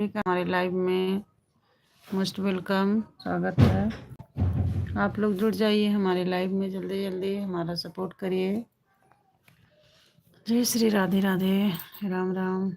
हमारे लाइव में most welcome, स्वागत है। आप लोग जुड़ जाइए हमारे लाइव में जल्दी जल्दी, हमारा सपोर्ट करिए। जय श्री राधे राधे, राम राम।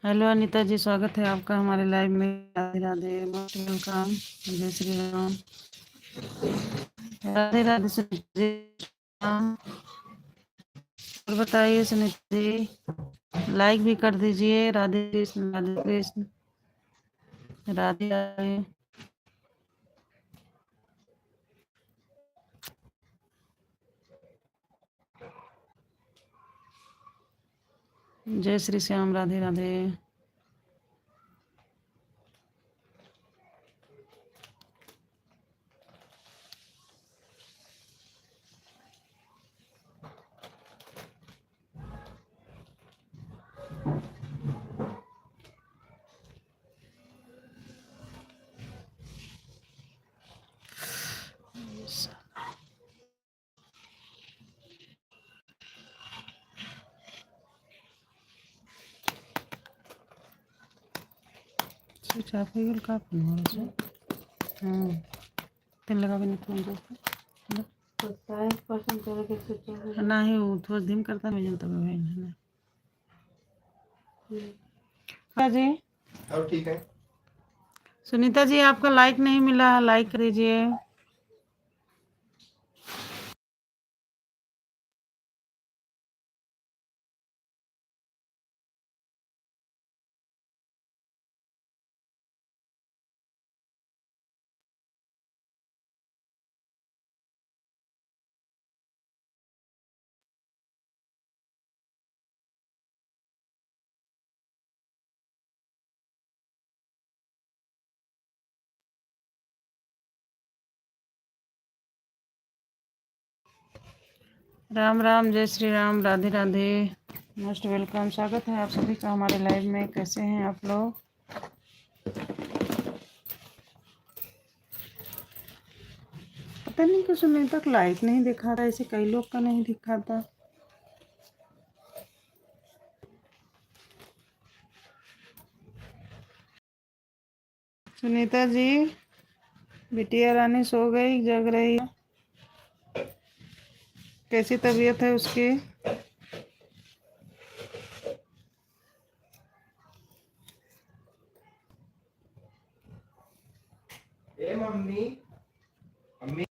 हेलो अनीता जी, स्वागत है आपका हमारे लाइव में। Radhe Radhe, most welcome. जय श्री राम, राधे राधे सुनीता जी। और बताइए सुनीता जी, लाइक भी कर दीजिए। राधे कृष्ण, राधे कृष्ण, राधे राधे। जय श्री श्याम, राधे राधे। स्विच ऑफ हो गया का फोन हो रहा है। तेल लगा भी नहीं फोन जो तो 40% करे के स्विच ऑफ नहीं, वो थोड़ा धीम करता मैं जनता में भाई है। हाँ जी, अब ठीक है। सुनीता जी, आपका लाइक नहीं मिला, लाइक करिए। राम राम, जय श्री राम, राधे राधे। मोस्ट वेलकम, स्वागत है आप सभी का हमारे लाइव में। कैसे हैं आप लोग? पता नहीं क्यों सुनने तक लाइक नहीं दिखा रहा, ऐसे कई लोग का नहीं दिखाता। सुनीता जी, बिटिया रानी सो गई, जग रही है? कैसी तबीयत है उसकी? मम्मी मम्मी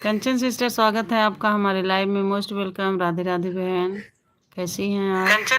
कंचन सिस्टर, स्वागत है आपका हमारे लाइव में। मोस्ट वेलकम, राधे राधे बहन। कैसी हैं आप?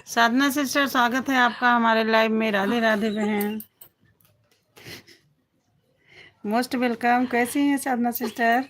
साधना सिस्टर, स्वागत है आपका हमारे लाइव में। राधे राधे बहन, मोस्ट वेलकम। कैसी हैं साधना सिस्टर?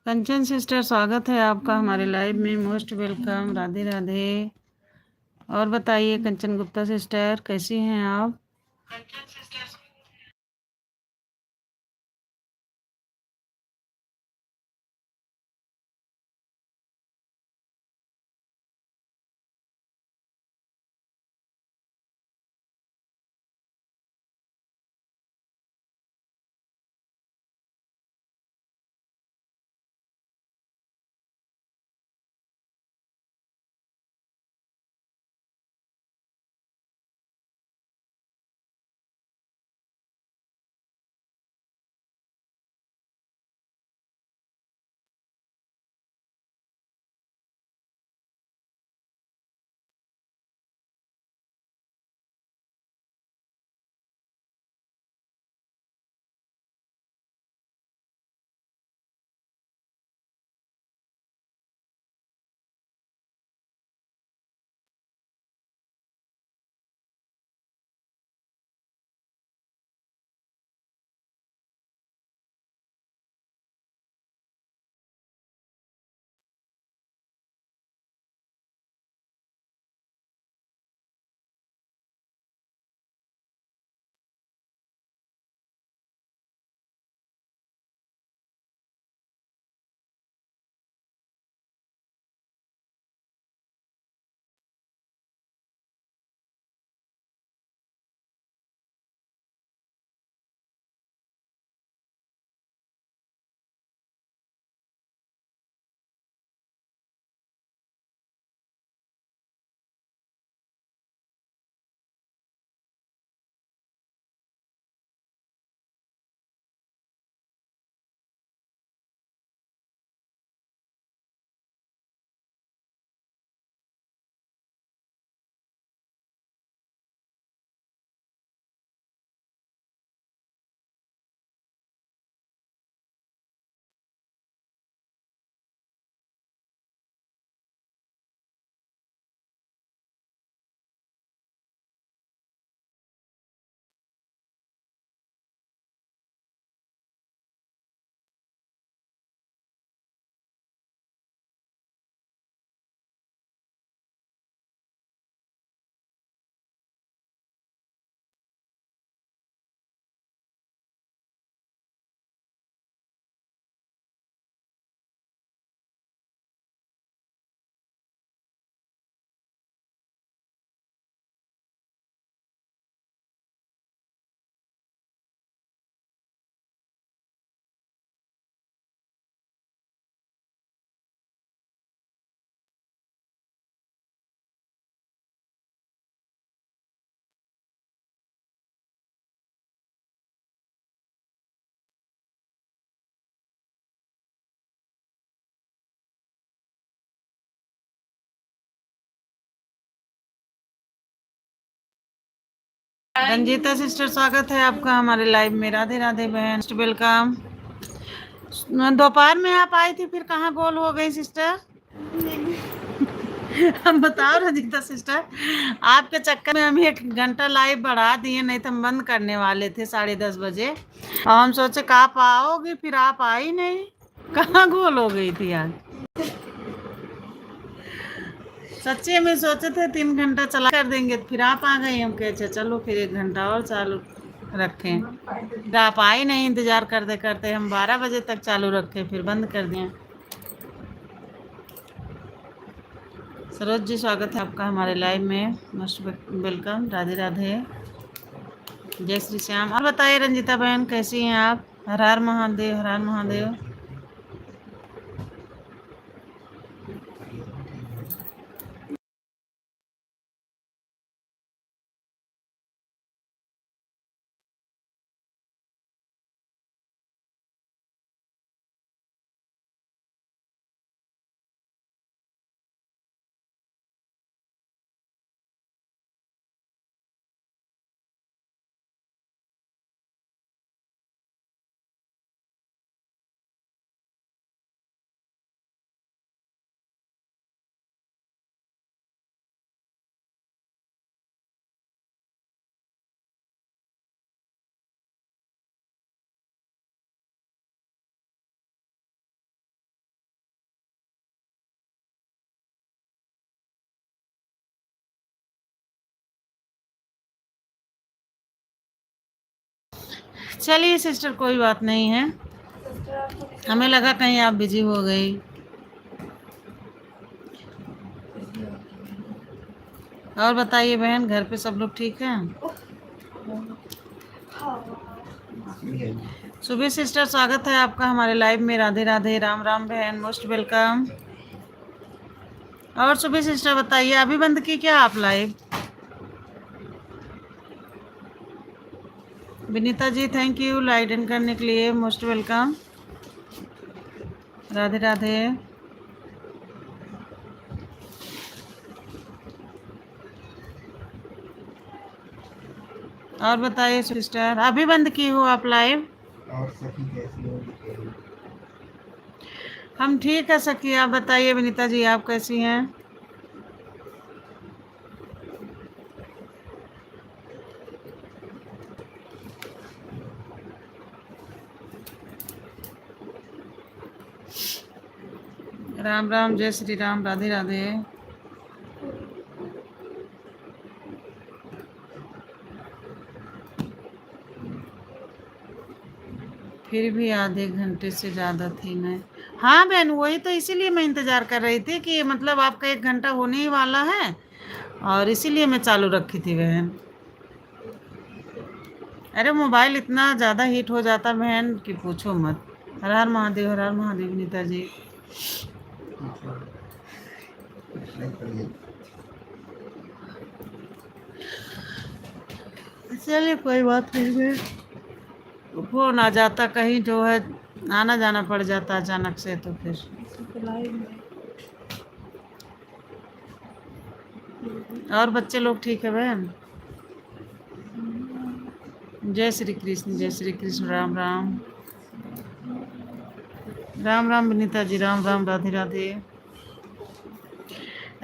कंचन सिस्टर, स्वागत है आपका हमारे लाइव में। Most welcome. राधे राधे। और बताइए कंचन गुप्ता सिस्टर, कैसी हैं आप? रंजीता सिस्टर, स्वागत है आपका हमारे लाइव में। राधे राधे बहन, मोस्ट वेलकम। दोपहर में आप आई थी, फिर कहाँ गोल हो गई सिस्टर? हम बताओ रंजीता सिस्टर, आपके चक्कर में हम 1 घंटा लाइव बढ़ा दिए, नहीं तो हम बंद करने वाले थे 10:30 बजे। और हम सोचे कि आप आओगे, फिर आप आई नहीं। कहाँ गोल हो गई थी आज? सच्ची में सोचे थे 3 घंटा चला कर देंगे, फिर आप आ गई। हम कहे अच्छा चलो फिर 1 घंटा और चालू रखें। फिर आप आई नहीं, इंतजार करते करते हम 12 बजे तक चालू रखे, फिर बंद कर दिए। सरोज जी, स्वागत है आपका हमारे लाइव में। Most welcome. राधे राधे। जय श्री श्याम। और बताइए रंजीता बहन, कैसी हैं आप? हर हर महादेव, हर हर महादेव। चलिए सिस्टर, कोई बात नहीं है, हमें लगा कहीं आप बिजी हो गई। और बताइए बहन, घर पे सब लोग ठीक हैं? सुबह सिस्टर, स्वागत है आपका हमारे लाइव में। राधे राधे, राम राम बहन, मोस्ट वेलकम। और सुबह सिस्टर बताइए, अभी बंद की क्या आप live? Vinita ji thank you light इन करने के लिए, मोस्ट वेलकम। राधे राधे। और बताइए सिस्टर, अभी बंद की हो आप लाइव? और सखी कैसी हो? हम ठीक है सखी, आप बताइए विनीता जी, आप कैसी हैं? राम राम, जय श्री राम, राधे राधे। फिर भी आधे घंटे से ज़्यादा थी मैं। हाँ बहन, वही तो इसीलिए मैं इंतज़ार कर रही थी कि मतलब आपका 1 घंटा होने ही वाला है, और इसीलिए मैं चालू रखी थी बहन। अरे मोबाइल इतना ज़्यादा हीट हो जाता बहन कि पूछो मत। हर हर महादेव, हर हर महादेव नीता जी। चलिए कोई बात नहीं है, फोन आ जाता कहीं जो है, आना जाना पड़ जाता अचानक से, तो फिर और बच्चे लोग ठीक है बहन? जय श्री कृष्ण, जय श्री कृष्ण, राम राम। राम राम विनीता जी, राम राम, राधे राधे।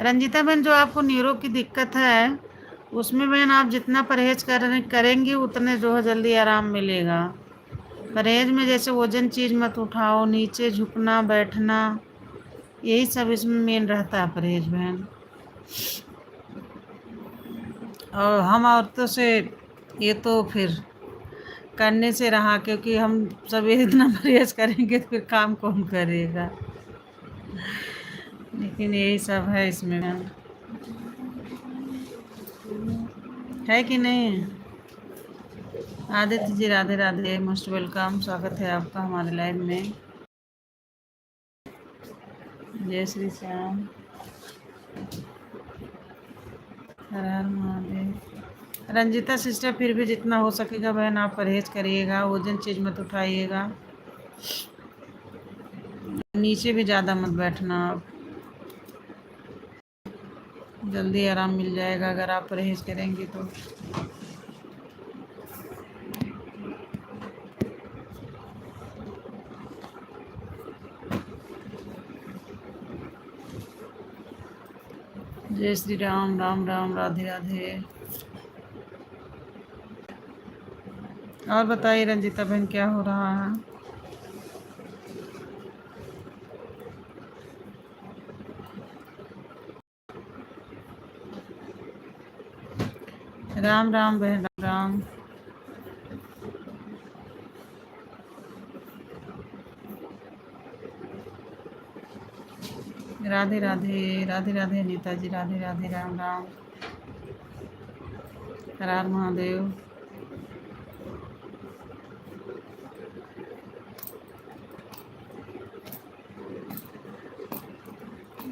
रंजीता बहन, जो आपको न्यूरो की दिक्कत है उसमें बहन आप जितना परहेज करेंगी उतने जो है जल्दी आराम मिलेगा। परहेज में जैसे वजन चीज़ मत उठाओ, नीचे झुकना बैठना, यही सब इसमें मेन रहता है परहेज बहन। और हम औरतों से ये तो फिर करने से रहा, क्योंकि हम सब ये इतना परहेज करेंगे तो फिर काम कौन करेगा। लेकिन यही सब है इसमें बहन, है कि नहीं? आदित्य जी राधे राधे, मोस्ट वेलकम, स्वागत है आपका हमारे लाइव में। जय श्री श्याम, हर हर महादेव। रंजिता सिस्टर, फिर भी जितना हो सकेगा बहन आप परहेज करिएगा, वजन चीज़ मत उठाइएगा, नीचे भी ज़्यादा मत बैठना आप, जल्दी आराम मिल जाएगा अगर आप परहेज करेंगे तो। जय श्री राम, राम राम, राधे राधे। और बताइए रंजिता बहन, क्या हो रहा है? राम राम बहन, राम राम। राधे राधे, राधे राधे नेताजी, राधे राधे, राम राम, हर हर महादेव।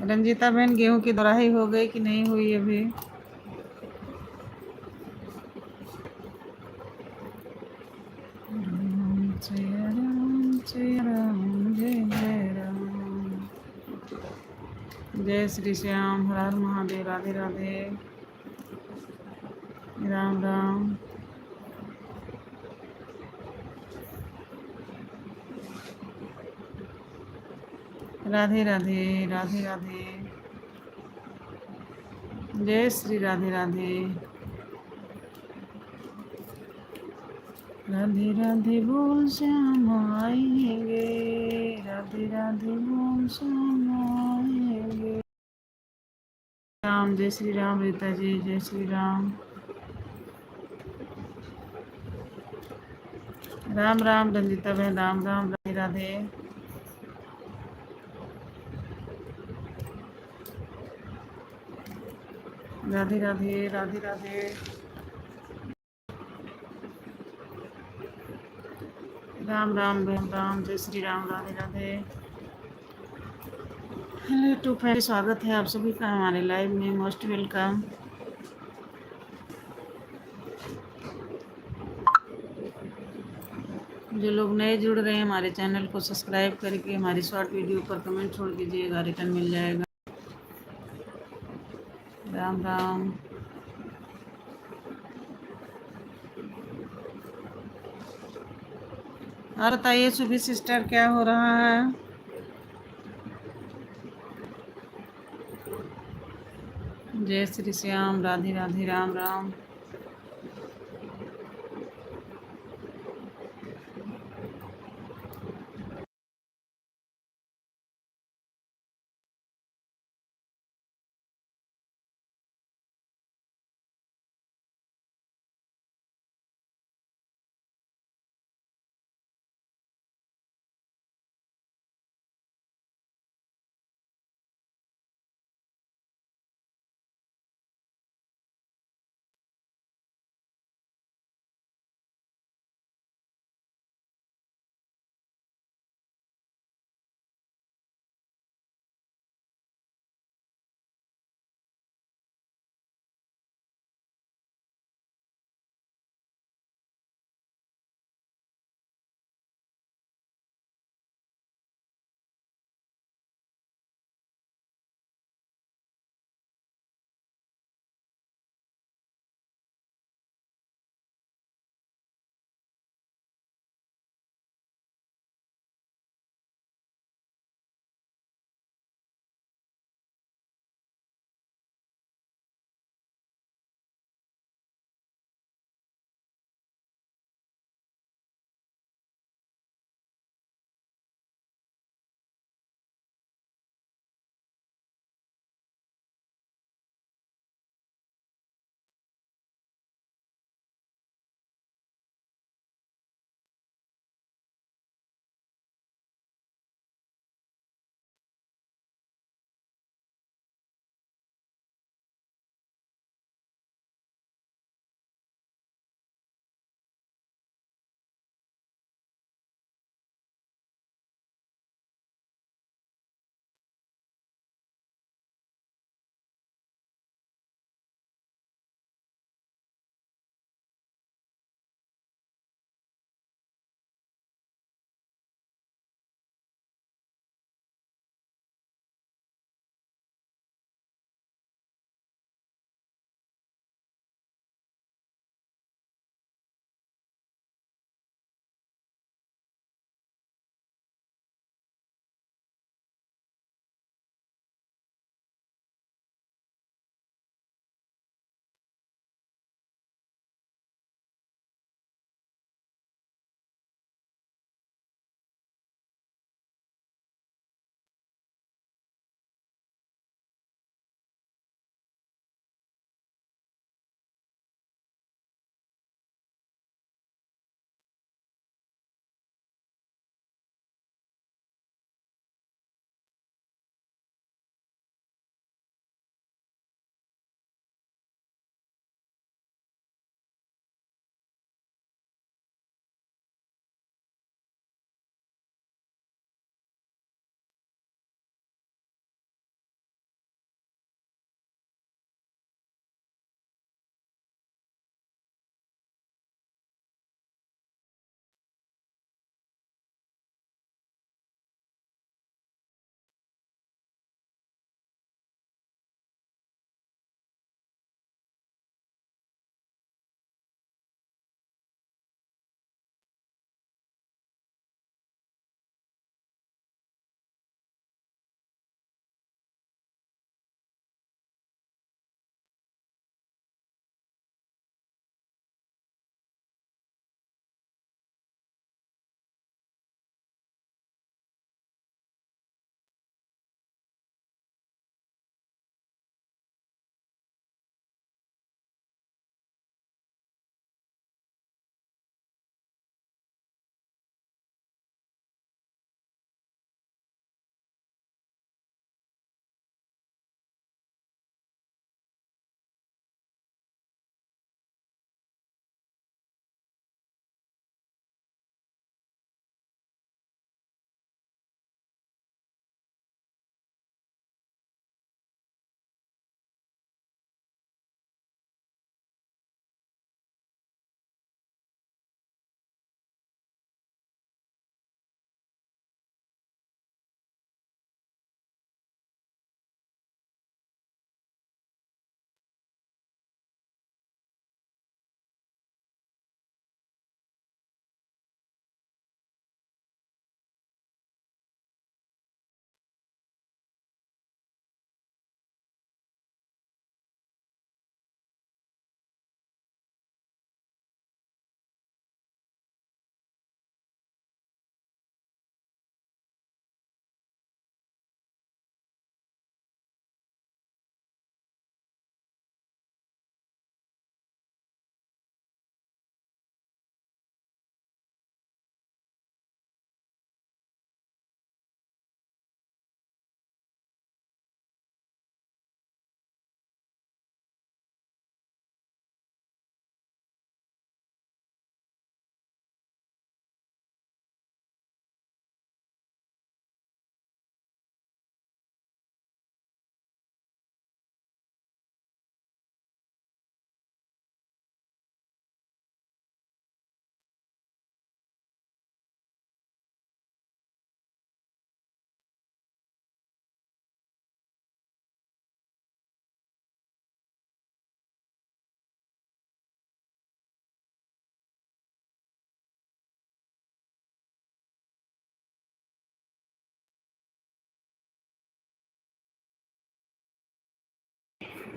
रंजीता बहन, गेहूं की दोराही हो गई कि नहीं हुई अभी? राम जय राम, जय जय राम। जय श्री श्याम, हर हर महादेव, राधे राधे, राम राम। राधे राधे, राधे राधे, जय श्री राधे राधे। राधे राधे बोल श्याम आएंगे, राधे राधे बोल श्याम आएंगे। राम, जय श्री राम रीता जी, जय श्री राम। राम राम रंजिता बहन, राम राम, राधे राधे। राधे राधे, राधे राधे। राम राम बहन, राम, जय Shri Ram, Radhe Radhe. Hello to family, स्वागत है आप सभी का हमारे लाइव में, मोस्ट वेलकम। जो लोग नए जुड़ रहे हैं हमारे चैनल को सब्सक्राइब करके हमारी शॉर्ट वीडियो पर कमेंट छोड़ दीजिएगा, रिटर्न मिल जाएगा। राम राम। और बताइए सुबह सिस्टर, क्या हो रहा है? जय श्री श्याम, राधे राधे, राम राम।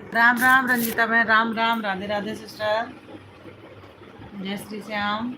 राम राम रंजीता बहन, राम राम, राधे राधे सिस्टर, जय श्री श्याम।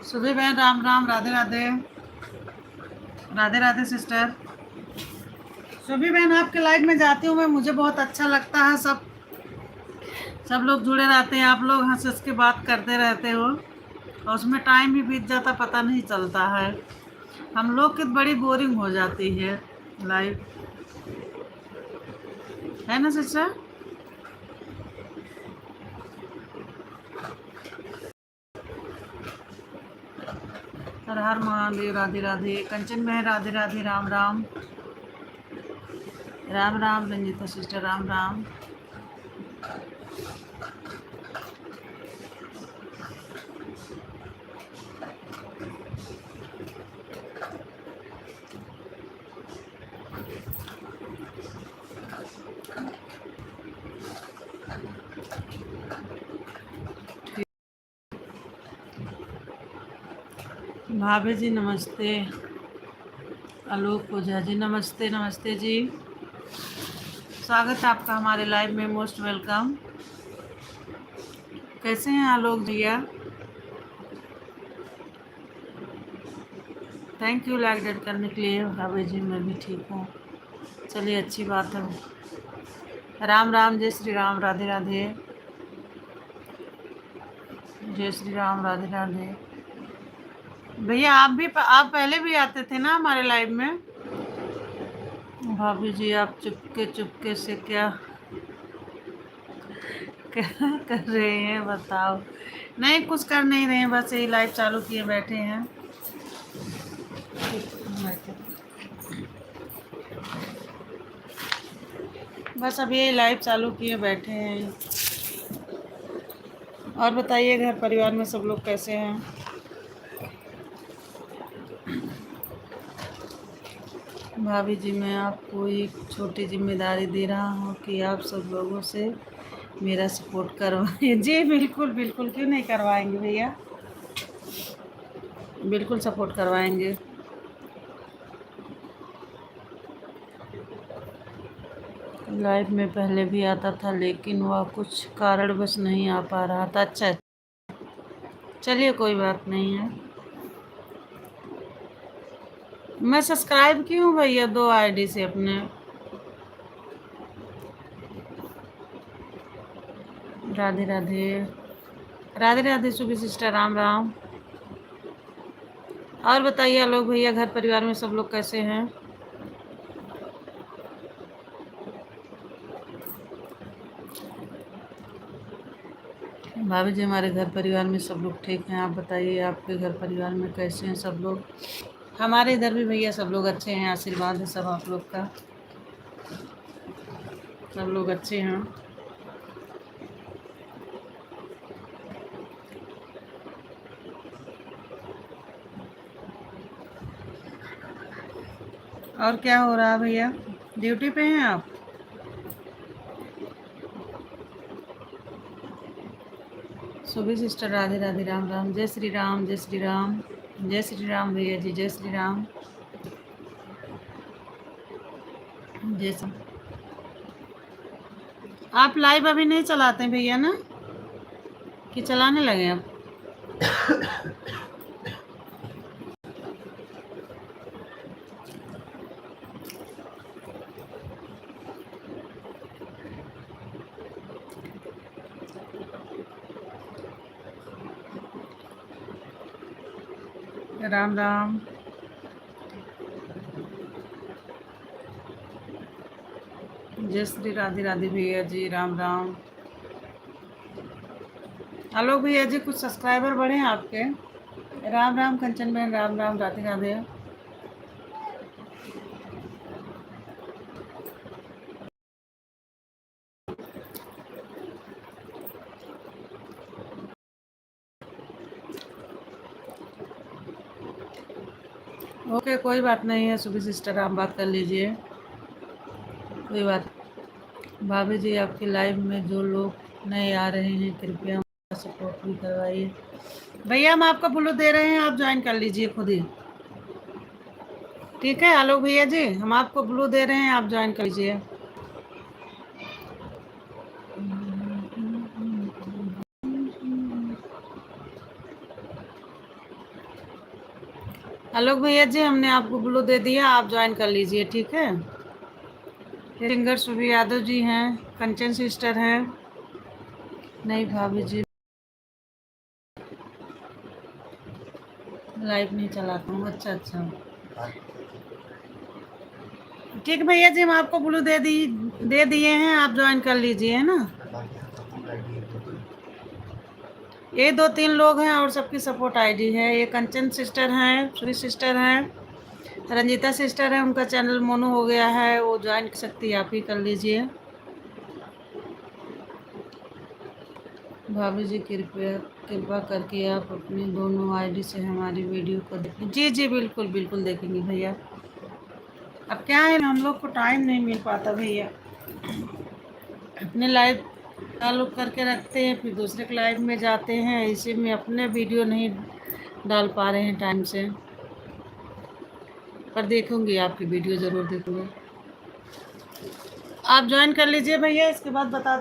सुबह बहन, राम राम, राधे राधे, राधे राधे सिस्टर। सुबह बहन, आपके लाइव में जाती हूँ मैं, मुझे बहुत अच्छा लगता है। सब लोग जुड़े रहते हैं, आप लोग हंस हंस के बात करते रहते हो और उसमें टाइम भी बीत जाता, पता नहीं चलता है। हम लोग की बड़ी बोरिंग हो जाती है लाइव, है ना सिस्टर? हर हर महादेव, राधे राधे, कंचन बहन राधे राधे, राम राम, राम राम रंजीता सिस्टर, राम राम। भाभी जी नमस्ते, आलोक ओझा जी नमस्ते, नमस्ते जी, स्वागत है आपका हमारे लाइव में, मोस्ट वेलकम। कैसे हैं आलोक भैया? थैंक यू लाइक डेट करने के लिए। भाभी जी मैं भी ठीक हूँ, चलिए अच्छी बात है। राम राम, जय श्री राम, राधे राधे, जय श्री राम, राधे राधे। भैया आप पहले भी आते थे ना हमारे लाइव में? भाभी जी आप चुपके चुपके से क्या क्या कर रहे हैं बताओ? नहीं, कुछ कर नहीं रहे हैं, बस यही लाइव चालू किए बैठे हैं। बस अभी ये लाइव चालू किए बैठे हैं। और बताइए घर परिवार में सब लोग कैसे हैं? भाभी जी मैं आपको एक छोटी जिम्मेदारी दे रहा हूँ कि आप सब लोगों से मेरा सपोर्ट करवाएं। जी बिल्कुल बिल्कुल, क्यों नहीं करवाएंगे भैया, बिल्कुल सपोर्ट करवाएंगे। लाइव में पहले भी आता था लेकिन वह कुछ कारणवश नहीं आ पा रहा था। अच्छा चलिए कोई बात नहीं है। मैं सब्सक्राइब की हूँ भैया 2 आईडी से अपने। राधे राधे, राधे राधे सुबह सिस्टर, राम राम। और बताइए लोग भैया घर परिवार में सब लोग कैसे हैं? भाभी जी हमारे घर परिवार में सब लोग ठीक हैं, आप बताइए आपके घर परिवार में कैसे हैं सब लोग? हमारे इधर भी भैया सब लोग अच्छे हैं, आशीर्वाद है सब आप लोग का, सब लोग अच्छे हैं। और क्या हो रहा है भैया, ड्यूटी पे हैं आप? सुबह सिस्टर, राधे राधे, राम राम, जय श्री राम, जय श्री राम, जय श्री राम भैया जी, जय श्री राम, जय श्री। आप लाइव अभी नहीं चलाते भैया ना, कि चलाने लगे आप? राम राम। जय श्री राधे राधे भैया जी, राम राम। हेलो भैया जी, कुछ सब्सक्राइबर बढ़े हैं आपके। राम राम कंचन बहन, राम राम, राधे राधे। ओके, कोई बात नहीं है सुबह सिस्टर, आप बात कर लीजिए, कोई बात। भाभी जी, आपकी लाइव में जो लोग नए आ रहे हैं कृपया उनका सपोर्ट भी करवाइए। भैया हम आपको ब्लू दे रहे हैं, आप ज्वाइन कर लीजिए खुद ही, ठीक है। हेलो भैया जी, हम आपको ब्लू दे रहे हैं, आप ज्वाइन कर लीजिए। हेलो भैया जी, हमने आपको ब्लू दे दिया, आप ज्वाइन कर लीजिए, ठीक है। सिंगर सुबह यादव जी हैं, कंचन सिस्टर हैं। नहीं भाभी जी, लाइव नहीं चलाता हूँ। अच्छा अच्छा, ठीक है भैया जी, हम आपको ब्लू दे दिए हैं, आप ज्वाइन कर लीजिए, है ना। ये 2-3 लोग हैं और सबकी सपोर्ट आईडी है। ये कंचन सिस्टर हैं, श्री सिस्टर हैं, रंजीता सिस्टर है, उनका चैनल मोनो हो गया है, वो ज्वाइन कर सकती है, आप ही कर लीजिए। भाभी जी कृपया कृपा करके आप अपनी दोनों आईडी से हमारी वीडियो को देखें। जी जी, बिल्कुल बिल्कुल देखेंगे भैया। अब क्या है, हम लोग को टाइम नहीं मिल पाता भैया, अपने लाइव चालू करके रखते हैं, फिर दूसरे के लाइव में जाते हैं, इसी में अपने वीडियो नहीं डाल पा रहे हैं टाइम से। पर देखूंगी, आपकी वीडियो ज़रूर देखूंगी। आप ज्वाइन कर लीजिए भैया, इसके बाद बता।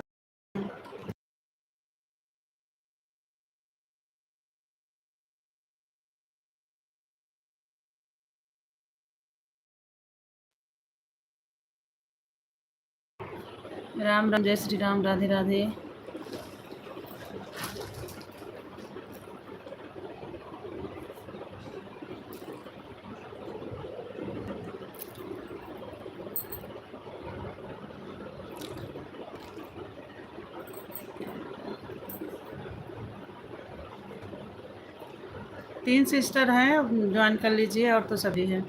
राम राम, जय श्री राम, राधे राधे। तीन सिस्टर हैं, ज्वाइन कर लीजिए, और तो सभी हैं।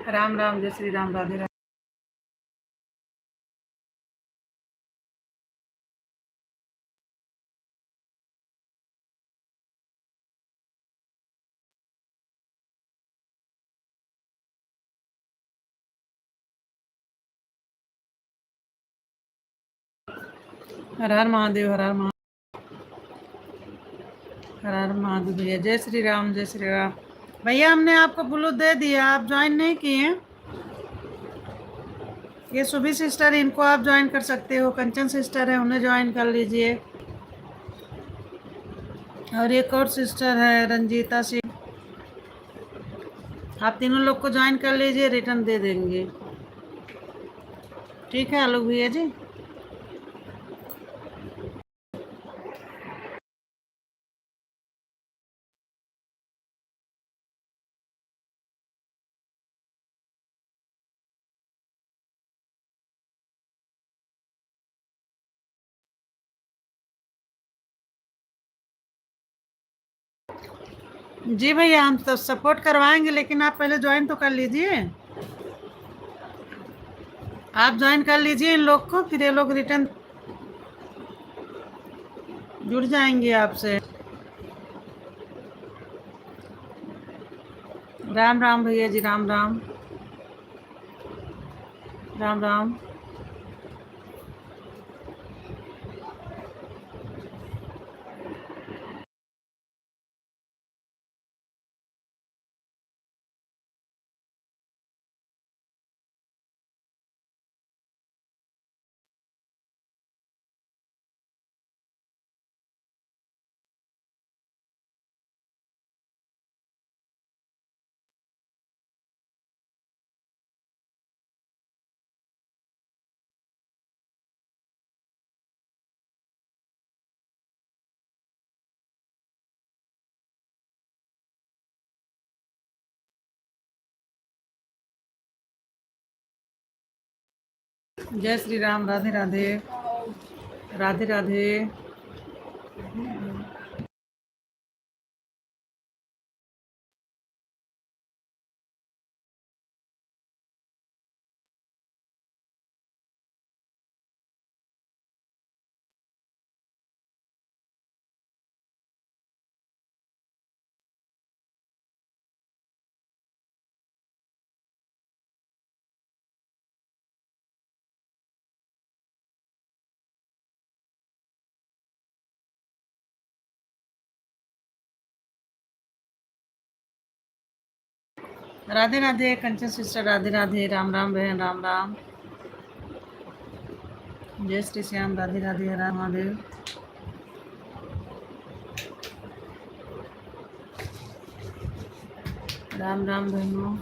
राम राम, जय श्री राम, राधे राधे। हर हर महादेव, हर हर हर हर महादेव भैया। जय श्री राम, जय श्री राम। भैया हमने आपको ब्लू दे दिया, आप ज्वाइन नहीं किए। ये सुबह सिस्टर, इनको आप ज्वाइन कर सकते हो, कंचन सिस्टर है, उन्हें ज्वाइन कर लीजिए। और एक और सिस्टर है रंजीता सिंह, आप तीनों लोग को ज्वाइन कर लीजिए, रिटर्न दे देंगे, ठीक है आलोक भैया जी। जी भैया, हम तो सपोर्ट करवाएंगे, लेकिन आप पहले ज्वाइन तो कर लीजिए। आप ज्वाइन कर लीजिए इन लोग को, फिर ये लोग रिटर्न जुड़ जाएंगे आपसे। राम राम भैया जी, राम राम, राम राम। जय श्री राम। राधे राधे। राधे राधे। राधे राधे कंचन सिस्टर। राधे राधे। राम राम बहन। राम राम। जय श्री श्याम। राधे राधे। हर हर महादेव। राम राम बहनों।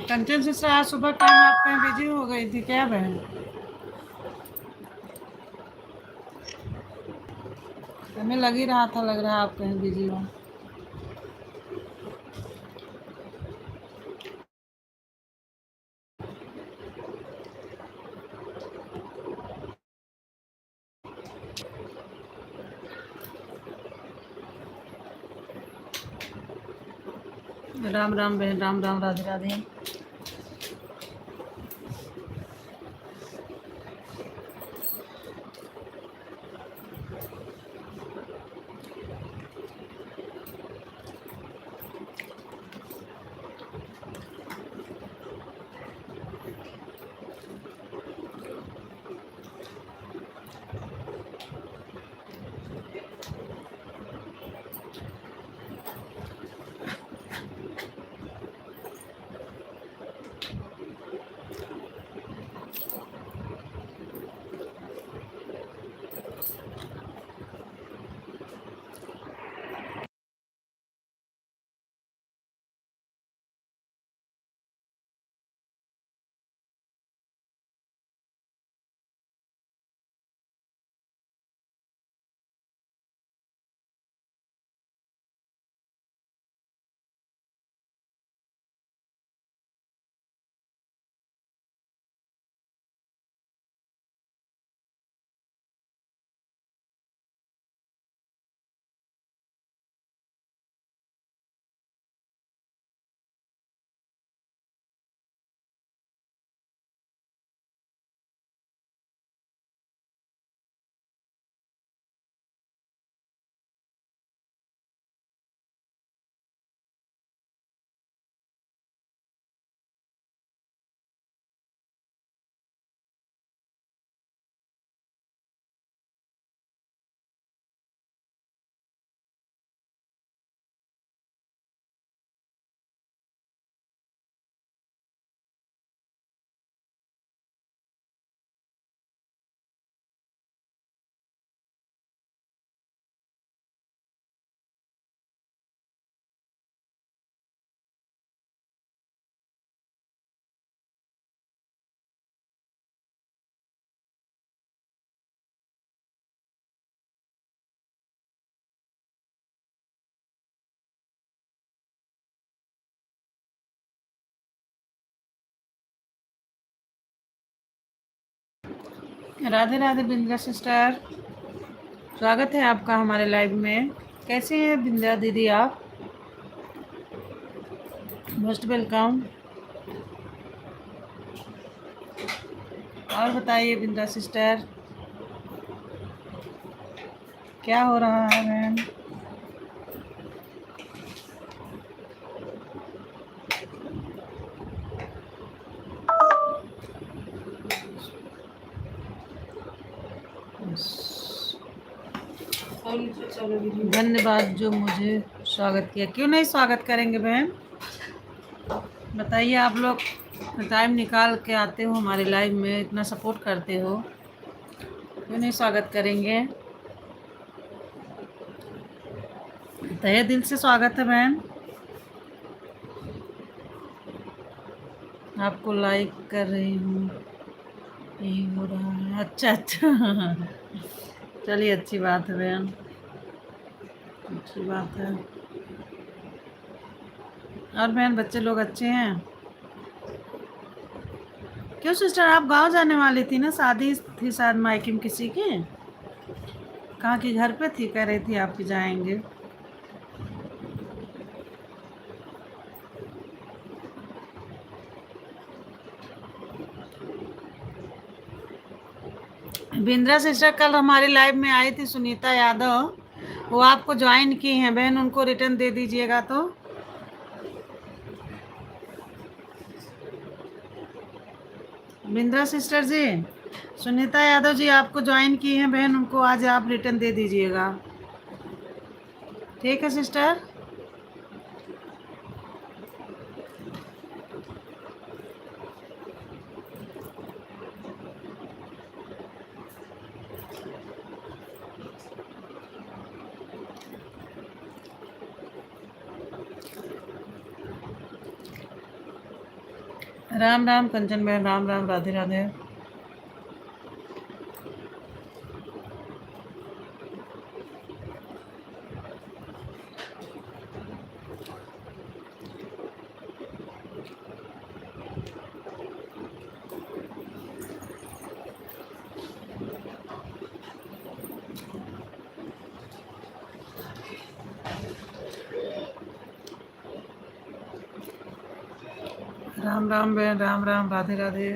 कंचन सिस्टर आज सुबह टाइम आप कहीं बिजी हो गई थी क्या बहन? हमें लग ही रहा था, लग रहा है आप कहीं बिजी हो। राम राम बहन। राम राम। राधे राधे। राधे राधे बिंद्रा सिस्टर। स्वागत है आपका हमारे लाइव में। कैसे हैं बिंद्रा दीदी आप? Most welcome. और बताइए बिंद्रा सिस्टर, क्या हो रहा है मैम? धन्यवाद जो मुझे स्वागत किया। क्यों नहीं स्वागत करेंगे बहन? बताइए, आप लोग टाइम निकाल के आते हो हमारे लाइव में, इतना सपोर्ट करते हो, क्यों नहीं स्वागत करेंगे? तहे दिल से स्वागत है बहन। आपको लाइक कर रही हूँ, यही हो रहा है। अच्छा अच्छा चलिए, अच्छी बात है बहन। अच्छी बात है। और बहन बच्चे लोग अच्छे हैं? क्यों सिस्टर, आप गांव जाने वाली थी ना, शादी थी शायद मायके में किसी की? कहाँ की, घर पे थी? कह रही थी आपकी जाएंगे। बिंद्रा सिस्टर कल हमारी लाइव में आई थी, सुनीता यादव, वो आपको ज्वाइन की हैं बहन, उनको रिटर्न दे दीजिएगा तो। बिंद्रा सिस्टर जी, सुनीता यादव जी आपको ज्वाइन की हैं बहन, उनको आज आप रिटर्न दे दीजिएगा। ठीक है सिस्टर। राम राम कंचन बहन, राम राम, राधे राधे। राम राम बहन, राम राम, राधे राधे।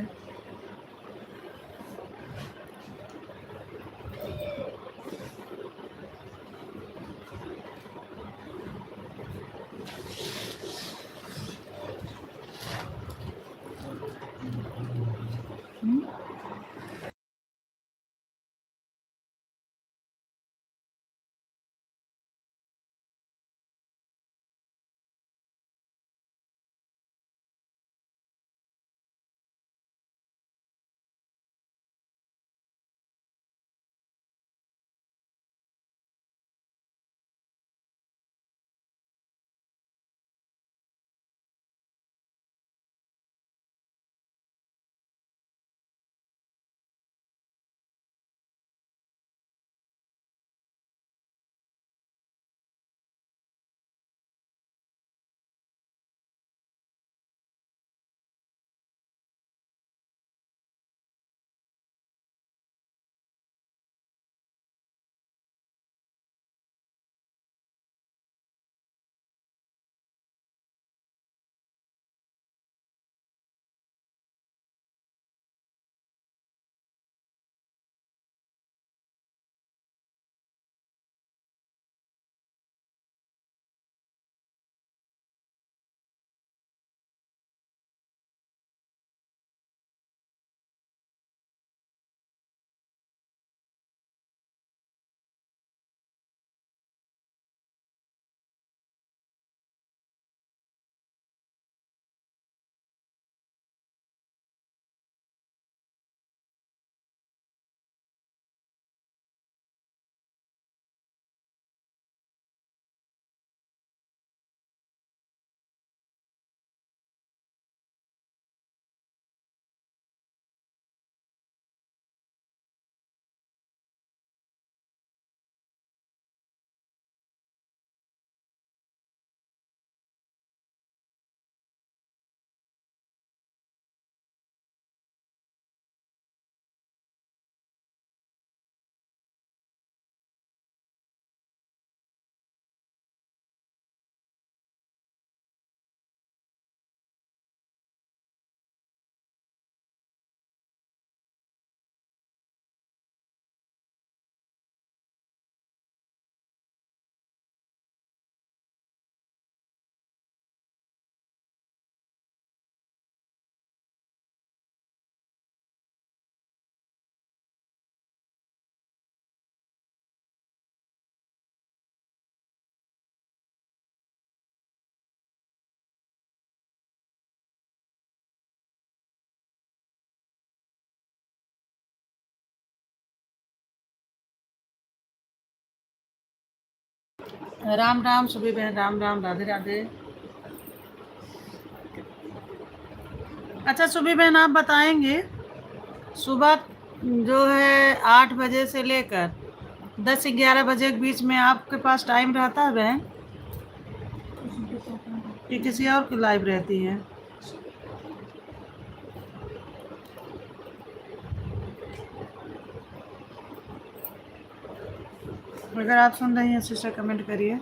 राम राम सुबह बहन, राम राम, राधे राधे। अच्छा सुबह बहन, आप बताएंगे सुबह जो है 8 बजे से लेकर 10-11 बजे के बीच में आपके पास टाइम रहता है बहन, कि किसी और की लाइव रहती है? अगर आप सुन रही हैं सिस्टर कमेंट करिए।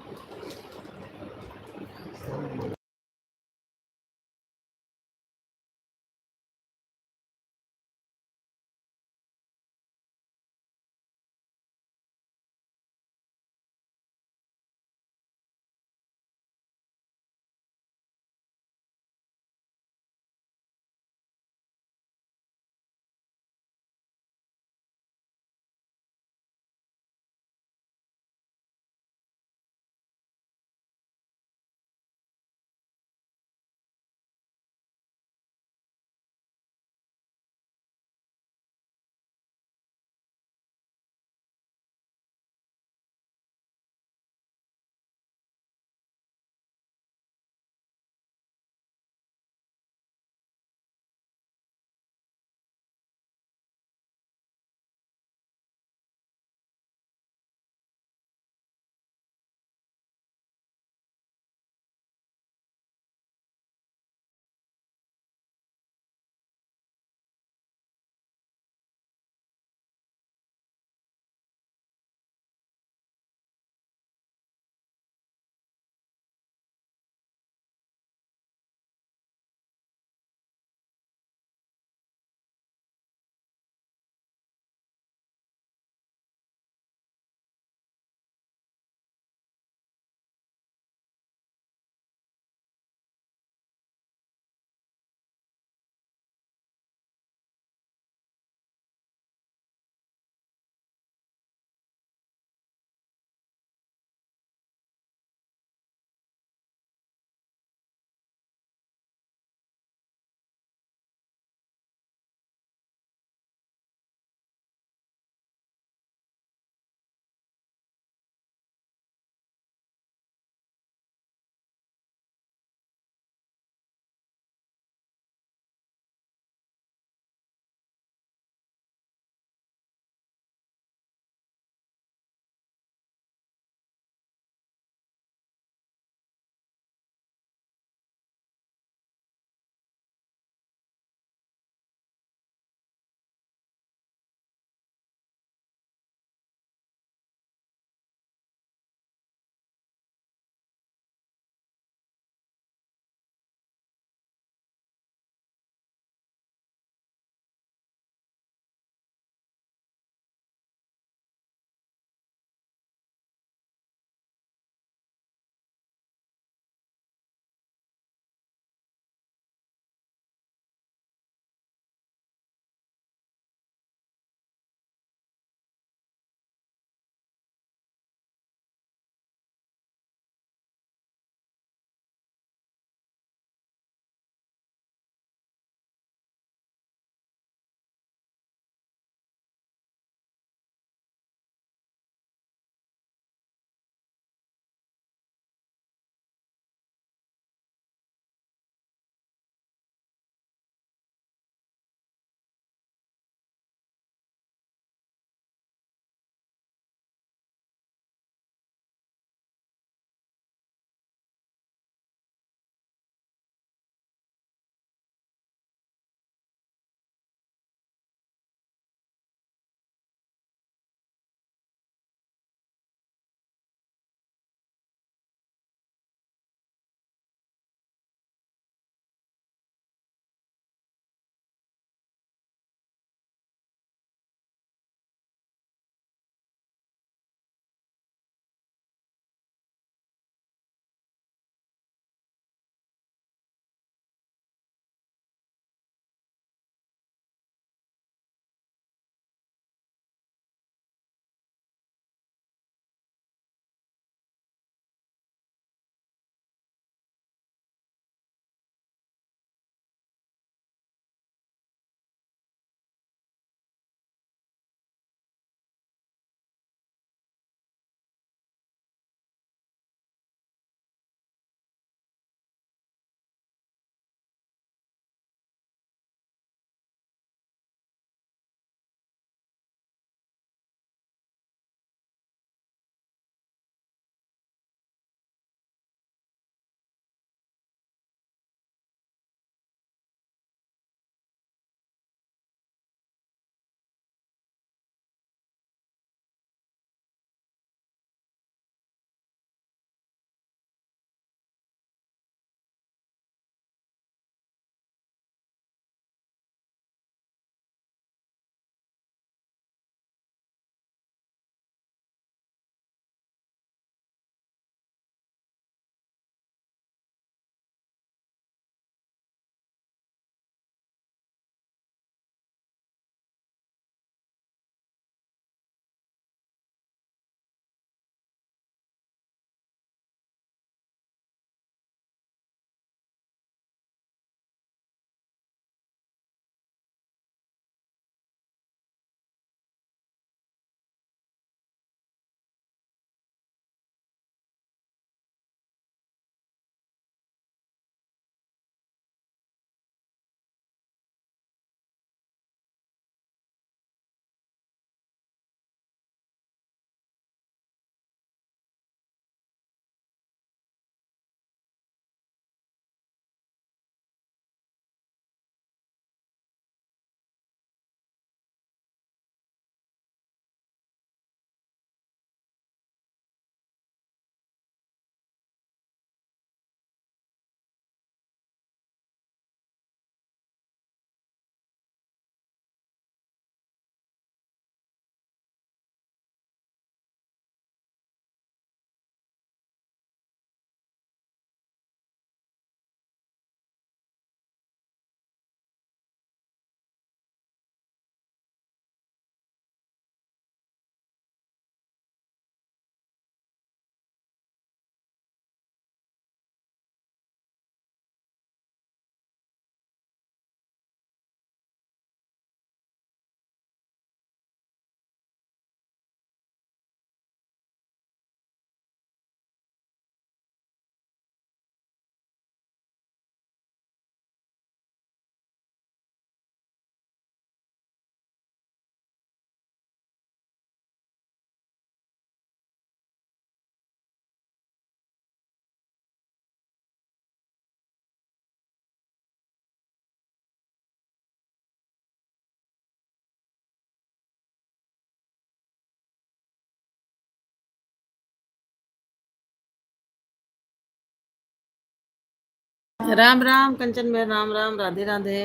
राम राम कंचन बहन, राम राम, राधे राधे,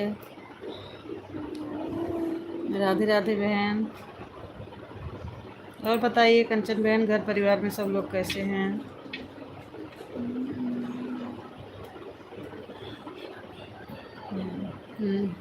राधे राधे बहन। और बताइए कंचन बहन, घर परिवार में सब लोग कैसे हैं? हम्म।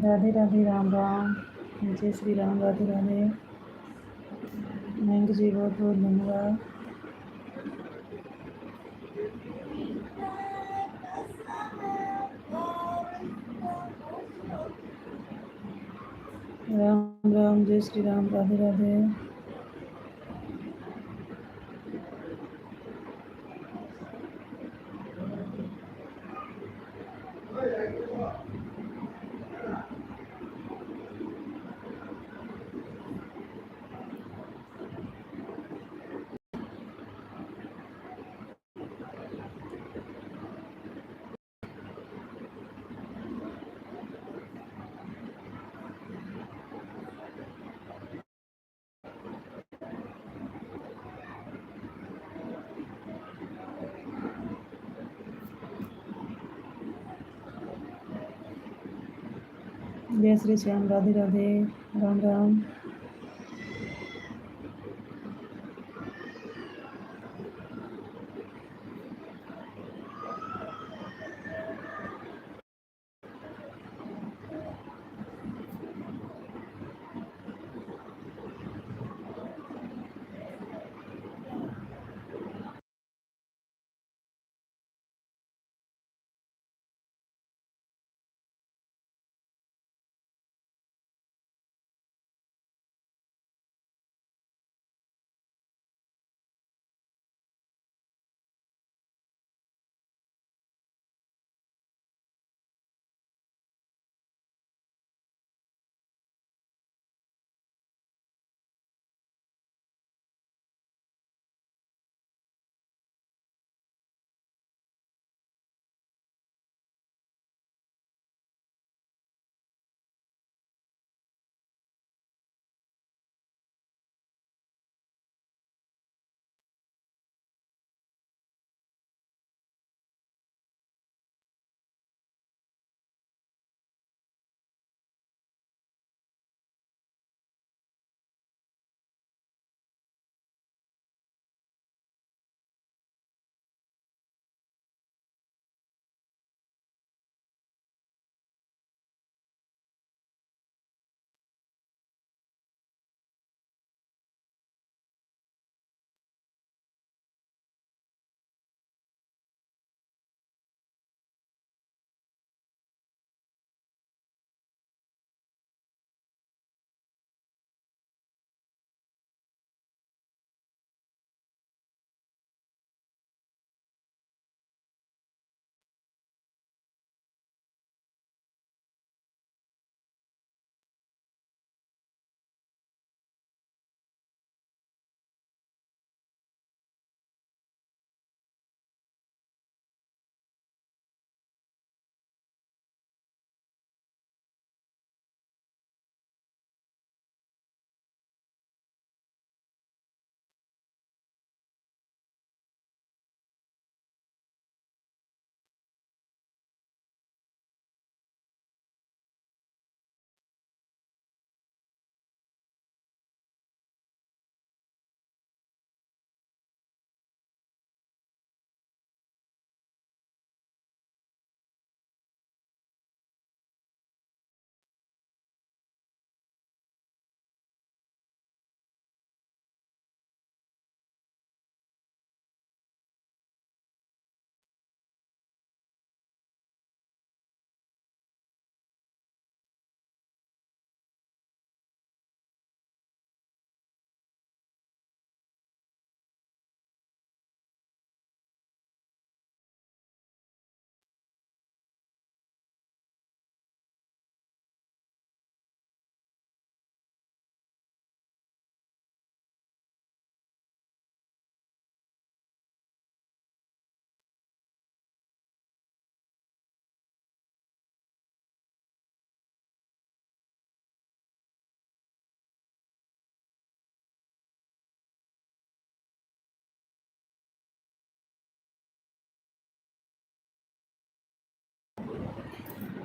राधे राधे, राम राम, जय श्री राम, राधे राधे। मयंक जी बहुत बहुत धन्यवाद। राम राम, जय श्री राम, राधे राधे। जय Shri Shyam, Radhe Radhe, Ram Ram.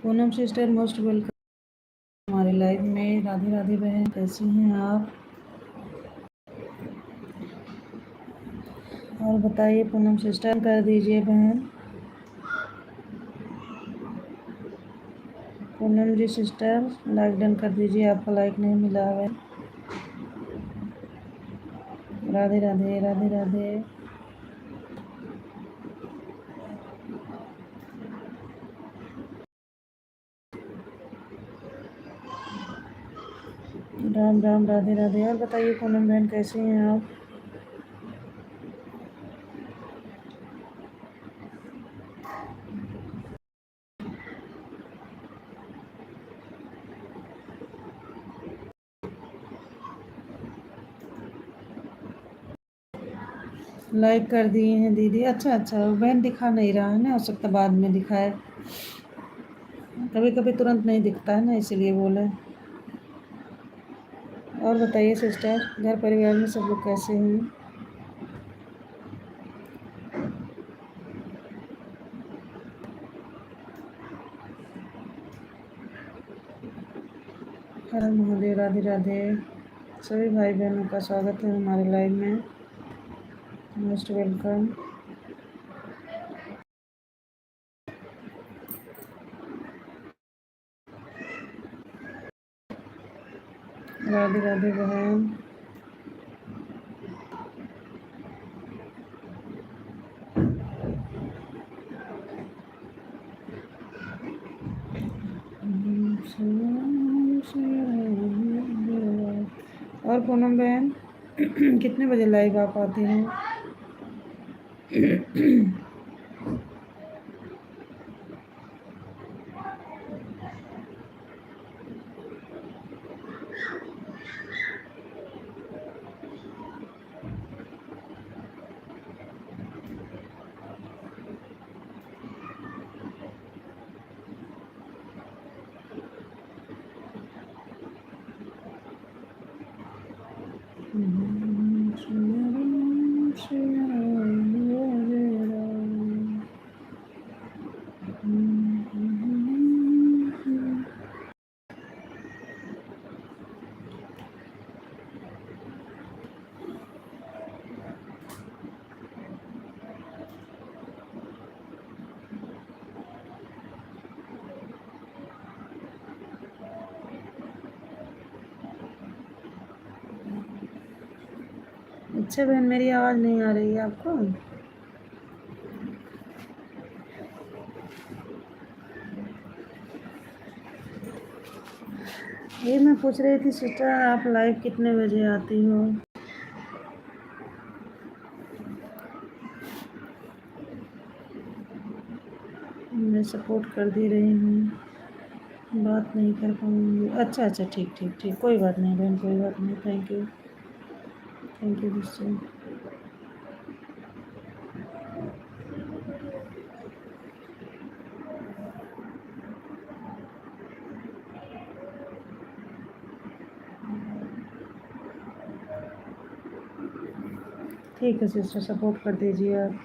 Poonam sister most welcome हमारे लाइव में। राधे राधे बहन, कैसी हैं आप? और बताइए पूनम सिस्टर, कर दीजिए बहन। पूनम जी सिस्टर लाइक डन कर दीजिए, आपका लाइक नहीं मिला है। राधे राधे राधे राधे। राम राम राधे राधे। और बताइए पूनम बहन कैसी हैं आप? लाइक कर दिए हैं दीदी। अच्छा अच्छा, बहन दिखा नहीं रहा है ना, हो सकता बाद में दिखाए, कभी कभी तुरंत नहीं दिखता है ना, इसीलिए बोले। और बताइए सिस्टर, घर परिवार में सब लोग कैसे हैं? हर हर महादेव, राधे राधे। सभी भाई बहनों का स्वागत है हमारे लाइव में। Most welcome. राधे राधे बहन। और पूनम बहन कितने बजे लाइव आप आती हैं? अच्छा बहन, मेरी आवाज़ नहीं आ रही है आपको? ये मैं पूछ रही थी सिस्टर, आप लाइव कितने बजे आती हो? मैं सपोर्ट कर दे रही हूँ, बात नहीं कर पाऊँगी। अच्छा अच्छा, ठीक ठीक ठीक, कोई बात नहीं बहन, कोई बात नहीं। Thank you sister. ठीक है सिस्टर, सपोर्ट कर दीजिए आप।